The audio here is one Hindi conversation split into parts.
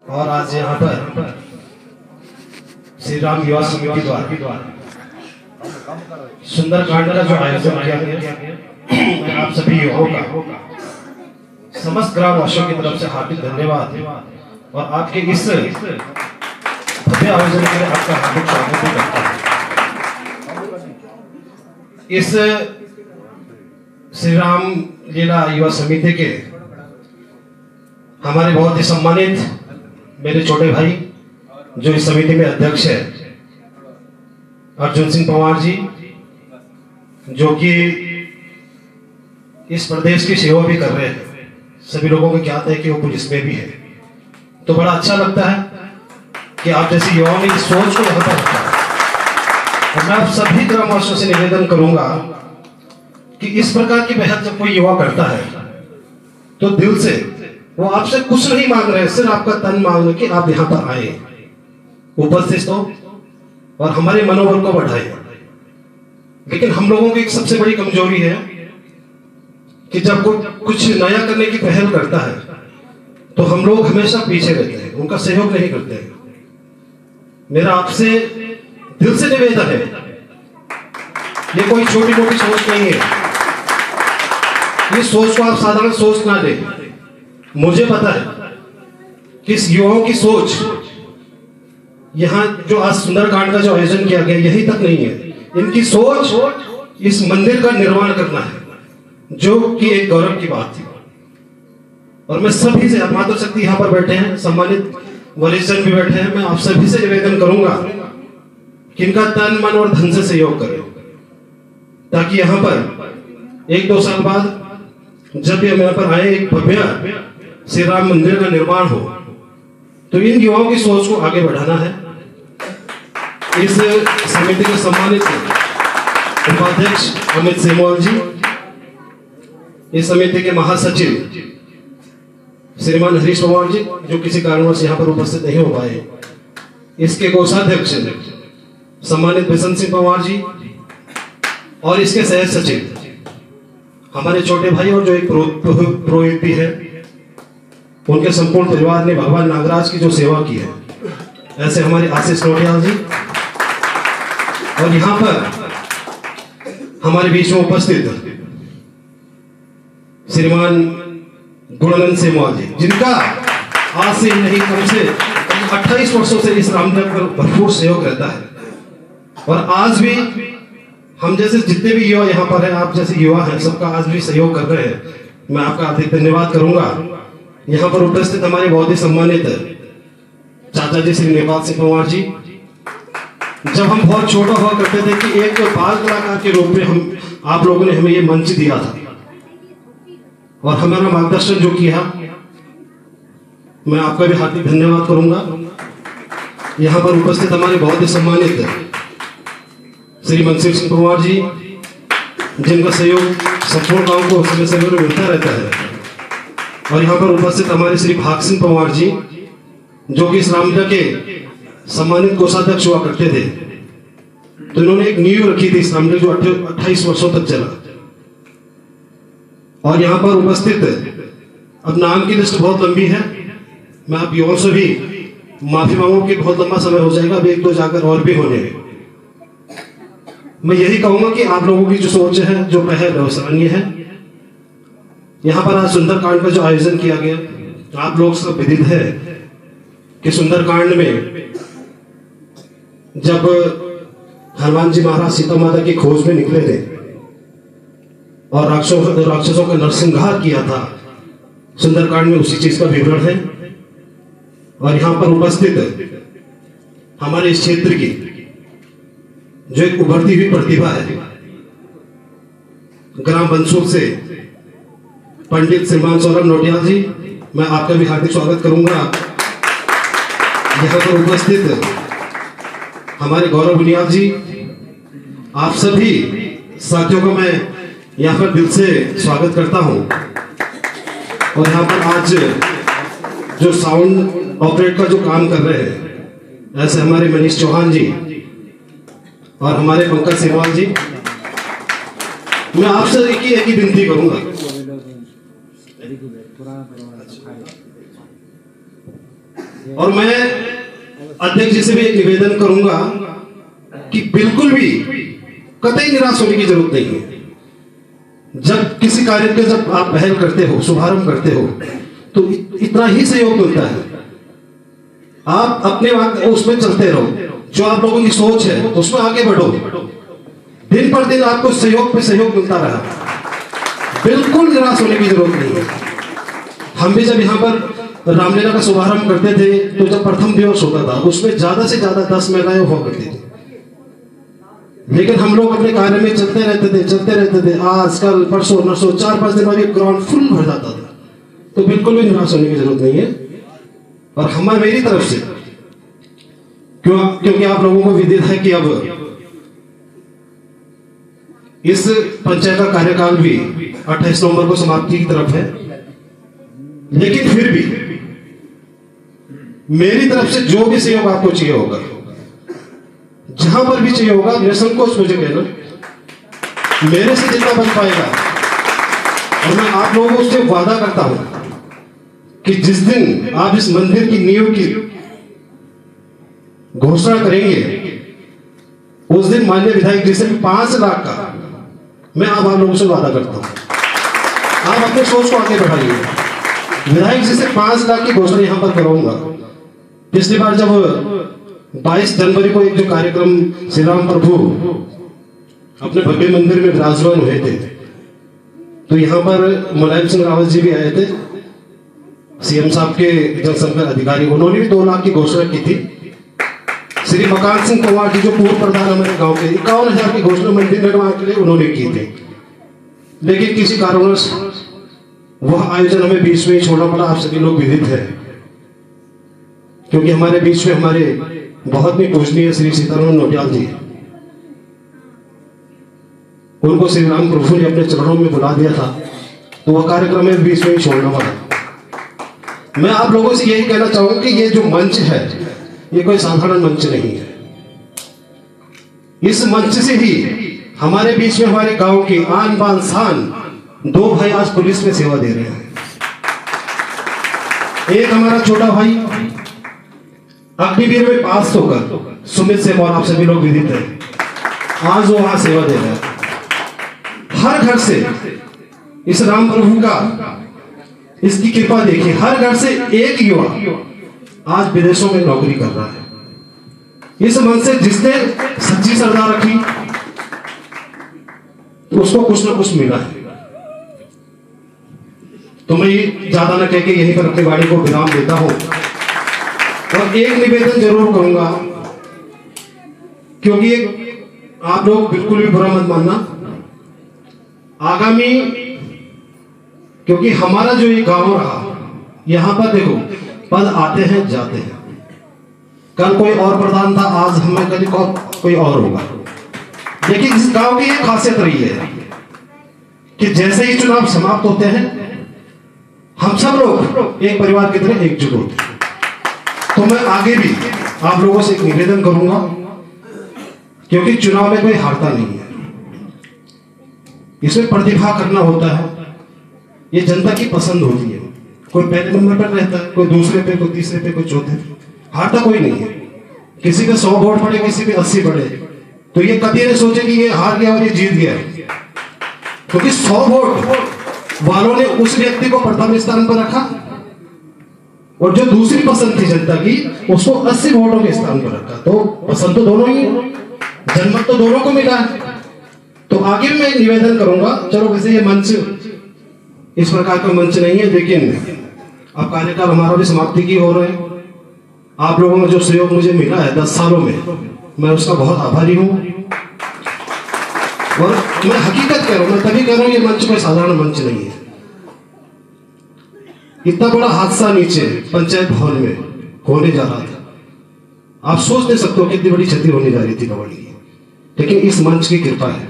और आज यहाँ पर श्री राम युवा समिति द्वारा सुंदरकांड का जो आयोजन किया गया, मैं आप सभी युवाओं का समस्त ग्रामवासियों की तरफ से हार्दिक धन्यवाद और आपके इस भव्य आयोजन के लिए आपका हार्दिक स्वागत भी करता हूं। इस श्री राम लीला युवा समिति के हमारे बहुत ही सम्मानित मेरे छोटे भाई जो इस समिति में अध्यक्ष है, अर्जुन सिंह पंवार जी, जो कि इस प्रदेश की सेवा भी कर रहे हैं। सभी लोगों को ज्ञात है कि वो पुलिस में भी है, तो बड़ा अच्छा लगता है कि आप जैसे युवाओं ने इस सोच को यहाँ पर रखा है। और मैं आप सभी ग्रामवासियों से निवेदन करूंगा कि इस प्रकार की पहल जब कोई युवा करता है तो दिल से वो आपसे कुछ नहीं मांग रहे, सिर्फ आपका तन मांग रहे कि आप यहाँ पर आए, उपस्थित हो और हमारे मनोबल को बढ़ाए। लेकिन हम लोगों की एक सबसे बड़ी कमजोरी है कि जब कोई कुछ नया करने की पहल करता है तो हम लोग हमेशा पीछे रहते हैं, उनका सहयोग नहीं करते हैं। मेरा आपसे दिल से निवेदन है, ये कोई छोटी मोटी सोच नहीं है, ये सोच को आप साधारण सोच ना लें। मुझे पता है कि इस युवाओं की सोच यहाँ जो आज सुंदरकांड का जो आयोजन किया गया यही तक नहीं है, इनकी सोच इस मंदिर का निर्माण करना है, जो कि एक गौरव की बात थी। और मैं सभी से, मातृशक्ति यहाँ पर बैठे हैं, सम्मानित वरिष्ठजन भी बैठे हैं, मैं आप सभी से निवेदन करूंगा कि इनका तन मन और धन से सहयोग करें, ताकि यहाँ पर 1-2 साल बाद जब ये यहाँ पर आए एक भव्य श्री राम मंदिर का निर्माण हो, तो इन युवाओं की सोच को आगे बढ़ाना है। इस समिति के सम्मानित उपाध्यक्ष अमित सेमवाल जी, इस समिति के महासचिव श्रीमान हरीश पंवार जी, जो किसी कारणवश यहाँ पर उपस्थित नहीं हो पाए, इसके कोषाध्यक्ष सम्मानित बसंत सिंह पंवार जी और इसके सह सचिव हमारे छोटे भाई और जो एक पुरोहित भी है, उनके संपूर्ण परिवार ने भगवान नागराज की जो सेवा की है, ऐसे हमारे आशीष नोटियाल जी और यहाँ पर हमारे बीच में उपस्थित श्रीमान गुणानंद सेमवाल जी, जिनका आज से नहीं कम से 28 वर्षों से इस रामलला पर भरपूर सहयोग रहता है। और आज भी हम जैसे जितने भी युवा यहाँ पर हैं, आप जैसे युवा हैं, सबका आज भी सहयोग कर रहे हैं। मैं आपका हार्दिक धन्यवाद करूंगा। यहाँ पर उपस्थित हमारे बहुत ही सम्मानित चाचा जी श्री नेपाल सिंह पंवार जी, जब हम बहुत छोटा हुआ करते थे कि एक बाल कलाकार के रूप में हम आप लोगों ने हमें ये मंच दिया था और हमारा मार्गदर्शन जो किया, मैं आपका भी हार्दिक धन्यवाद करूंगा। यहाँ पर उपस्थित हमारे बहुत ही सम्मानित श्री मनसीर सिंह पंवार जी, जिनका सहयोग संपूर्ण गांव को समय समय में मिलता रहता है। और यहाँ पर उपस्थित हमारे श्री भाग सिंह पंवार जी, जो कि इस रामलीला के सम्मानित कोषाध्यक्ष हुआ करते थे, तो इन्होंने एक नींव रखी थी इस रामलीला जो 28 वर्षों तक चला। और यहाँ पर उपस्थित, अब नाम की लिस्ट बहुत लंबी है, मैं आप युवाओं से भी माफी मांगू कि बहुत लंबा समय हो जाएगा, अब 1-2 जाकर और भी होने हैं। मैं यही कहूंगा कि आप लोगों की जो सोच है, जो पहल है, सराहनीय है। यहाँ पर आज सुंदरकांड का जो आयोजन किया गया, आप लोग सब विदित है कि सुंदरकांड में जब हनुमान जी महाराज सीता माता की खोज में निकले थे और राक्षसों का नरसंहार किया था, सुंदरकांड में उसी चीज का विवरण है। और यहाँ पर उपस्थित हमारे इस क्षेत्र की जो एक उभरती हुई प्रतिभा है, ग्राम बंसूर से पंडित श्रीमान सौरभ नोटियाल जी, मैं आपका भी हार्दिक स्वागत करूंगा। यहाँ पर उपस्थित हमारे गौरव बुनियाल जी, आप सभी साथियों को मैं यहाँ पर दिल से स्वागत करता हूँ। और यहाँ पर आज जो साउंड ऑपरेट का जो काम कर रहे हैं, ऐसे हमारे मनीष चौहान जी और हमारे पंकज सेमवाल जी, मैं आपसे एक ही विनती करूंगा और मैं अध्यक्ष जी से भी एक निवेदन करूंगा कि बिल्कुल भी कतई निराश होने की जरूरत नहीं है। जब किसी कार्य के जब आप पहल करते हो, शुभारंभ करते हो, तो इतना ही सहयोग मिलता है। आप अपने उसमें चलते रहो, जो आप लोगों की सोच है उसमें आगे बढ़ो। दिन पर दिन आपको सहयोग पे सहयोग मिलता रहा, बिल्कुल निराश होने की जरूरत नहीं है। हम भी जब यहाँ पर रामलीला का शुभारंभ करते थे, तो जब प्रथम दिवस होता था उसमें ज्यादा से ज्यादा 10 महिलाएं हुआ करती थी, लेकिन हम लोग अपने कार्य में चलते रहते थे। आज कल परसों नरसों 4-5 दिन बाद ग्राउंड फुल भर जाता था। तो बिल्कुल भी निराश होने की जरूरत नहीं है। और मेरी तरफ से क्योंकि आप लोगों को विदित है कि अब इस पंचायत का कार्यकाल भी 28 नवंबर को समाप्ति की तरफ है, लेकिन फिर भी मेरी तरफ से जो भी सहयोग आपको चाहिए होगा, जहां पर भी चाहिए होगा, निसंकोच मुझे कहना, मेरे से जितना बन पाएगा। और मैं आप लोगों को उससे वादा करता हूं कि जिस दिन आप इस मंदिर की नींव की घोषणा करेंगे, उस दिन माननीय विधायक जी से 5 लाख का मैं आप लोगों से वादा करता हूं। आप अपने सोच को आगे बढ़ाइए। विधायक जी से 5 लाख की घोषणा यहां पर कराऊंगा। पिछली बार जब 22 जनवरी को एक जो कार्यक्रम श्री राम प्रभु अपने भव्य मंदिर में विराजमान हुए थे, तो यहाँ पर मुलायम सिंह रावत जी भी आए थे, सीएम साहब के जनसंपर्क अधिकारी, उन्होंने भी 2 लाख की घोषणा की थी। श्री मकान सिंह कुमार जी जो पूर्व प्रधान हमारे गांव के 51,000 की घोषणा मंदिर निर्माण के लिए उन्होंने की थी, लेकिन किसी कारणवश वह आयोजन हमें बीच में ही छोड़ना पड़ा। आप सभी लोग विदित है, क्योंकि हमारे बीच में हमारे बहुत ही पूजनीय श्री सीताराम नोटियाल जी, उनको श्री राम प्रभु ने अपने चरणों में बुला दिया था, तो वह कार्यक्रम में बीच में ही छोड़ना पड़ा। मैं आप लोगों से यही कहना चाहूंगा कि ये जो मंच है, ये कोई साधारण मंच नहीं है। इस मंच से ही हमारे बीच में हमारे गांव की आन बान शान 2 भाई आज पुलिस में सेवा दे रहे हैं। एक हमारा छोटा भाई अग्निवीर में पास होकर, सुमित से, और आप सभी लोग विदित है, आज वो वहां सेवा दे रहे हैं। हर घर से इस राम प्रभु का, इसकी कृपा देखिए, हर घर से एक युवा आज विदेशों में नौकरी कर रहा है। इस मन से जिसने सच्ची श्रद्धा रखी, तो उसको कुछ ना कुछ मिला है। तो मैं ज्यादा न कह के यहीं पर अपनी वाणी को विराम देता हूं, और एक निवेदन जरूर करूंगा, क्योंकि आप लोग बिल्कुल भी बुरा मत मानना। आगामी, क्योंकि हमारा जो ये गांव रहा, यहां पर देखो पद आते हैं जाते हैं। कल कोई और प्रधान था, आज हमें कल कोई और होगा, लेकिन इस गांव की एक खासियत रही है कि जैसे ही चुनाव समाप्त होते हैं, हम सब लोग एक परिवार की तरह एकजुट होते हैं। तो मैं आगे भी आप लोगों से एक निवेदन करूंगा, क्योंकि चुनाव में कोई हारता नहीं है, इसमें प्रतिभा करना होता है। ये जनता की पसंद होती है। कोई पहले नंबर पर रहता है, कोई दूसरे पे, कोई तीसरे पे, कोई चौथे पे, हारता कोई नहीं है। किसी पे 100 वोट पड़े, किसी पे 80 पड़े, तो ये कभी नहीं सोचे कि ये हार गया और ये जीत गया, क्योंकि 100 वोट वालों ने उस व्यक्ति को प्रथम स्थान पर रखा, और जो दूसरी पसंद थी जनता की, उसको 80 वोटों के स्थान पर रखा। तो पसंद तो दोनों ही, जनमत तो दोनों को मिला है। तो आगे मैं निवेदन करूंगा, चलो वैसे ये मंच इस प्रकार का मंच नहीं है, लेकिन अब कार्यकाल हमारा भी समाप्ति की हो रहे हैं। आप लोगों ने जो सहयोग मुझे मिला है 10 सालों में, मैं उसका बहुत आभारी हूं। और मैं हकीकत कह रहा हूं, मैं तभी कह रहा हूं, ये मंच कोई साधारण मंच नहीं है। इतना बड़ा हादसा नीचे पंचायत भवन में होने जा रहा था, आप सोच नहीं सकते हो कितनी बड़ी क्षति होने जा रही थी गवाड़ी की, लेकिन इस मंच की कृपा है,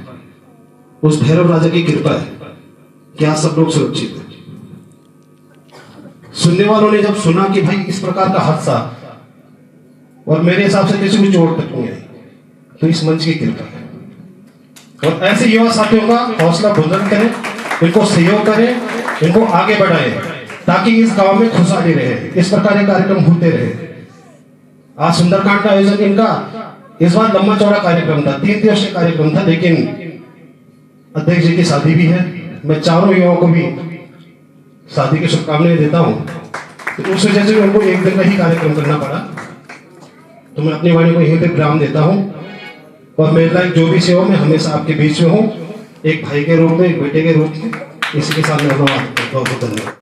उस भैरव राजा की कृपा है कि आज सब लोग सुरक्षित हैं। सुनने वालों ने जब सुना कि भाई इस प्रकार का हादसा, और मेरे हिसाब से किसी भी चोट तक नहीं आई, तो इस मंच की कृपा है। और ऐसे युवा साथियों का हौसला बुलंद करें, इनको सहयोग करें, इनको आगे बढ़ाएं, ताकि इस गांव में खुशहाली रहे, इस प्रकार के कार्यक्रम होते रहे। आज सुंदरकांड का आयोजन इनका इस बार लंबा चौड़ा कार्यक्रम था, 3 दिवसीय कार्यक्रम था, लेकिन अध्यक्ष जी की शादी भी है। मैं चारों युवाओं को भी शादी की शुभकामनाएं देता हूं, तो उस वजह से उनको एक दिन का ही कार्यक्रम करना पड़ा। तो मैं अपनी वाणी को यहीं पे विराम देता हूं और मेरे लायक जो भी सेवा, मैं हमेशा आपके बीच में हूं, एक भाई के रूप में, एक बेटे के रूप में। इसी के साथ मैं बहुत बहुत धन्यवाद।